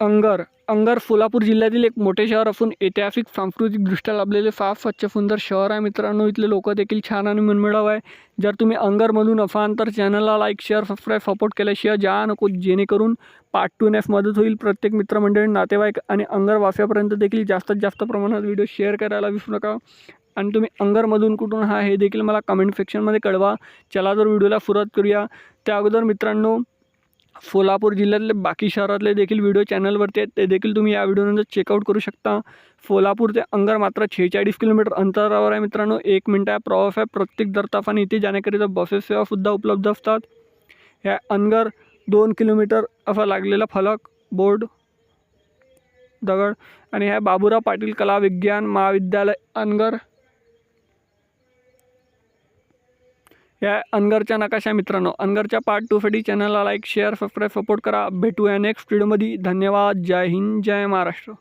अंगर सोलापूर जिल्ह्यातील एक मोठे शहर असून ऐतिहासिक सांस्कृतिकदृष्ट्या लाभलेले फार स्वच्छ सुंदर शहर आहे मित्रांनो. इथले लोक देखील छान आणि मनमिळाऊ आहे. जर तुम्ही अंगरमधून असाल तर चॅनलला लाईक शेअर सबस्क्राईब सपोर्ट केल्याशिवाय जा नको, जेणेकरून पार्ट 2 नेस मदत होईल. प्रत्येक मित्रमंडळी नातेवाईक आणि अंगरवासियापर्यंत देखील जास्तीत जास्त प्रमाणात व्हिडिओ शेअर करायला विसरू नका. आणि तुम्ही अंगरमधून कुठून हा हे देखील मला कमेंट सेक्शनमध्ये कळवा. चला तर व्हिडिओला सुरुवात करूया. त्या अगोदर मित्रांनो, सोलापूर जिल्ह्यातले बाकी शहरातले देखील व्हिडिओ चॅनलवरती आहेत, ते देखील तुम्ही या व्हिडिओनंतर चेकआउट करू शकता. सोलापूर ते अंगर मात्र 46 किलोमीटर अंतरावर आहे मित्रांनो. 1 मिनिट आहे प्रवास आहे प्रत्येक दर तासाने. इथे जाण्याकरिता बसेस सेवासुद्धा उपलब्ध असतात. ह्या अंगर 2 किलोमीटर असा लागलेला फलक, बोर्ड, दगड. आणि ह्या बाबूराव पाटील कला विज्ञान महाविद्यालय अंगर. या अनगरच्या नकाशा मित्रांनो. अनगरच्या पार्ट 2 साठी चॅनलला लाईक शेअर सबस्क्राईब सपोर्ट करा. भेटूया नेक्स्ट व्हिडिओमध्ये. धन्यवाद. जय हिंद, जय महाराष्ट्र.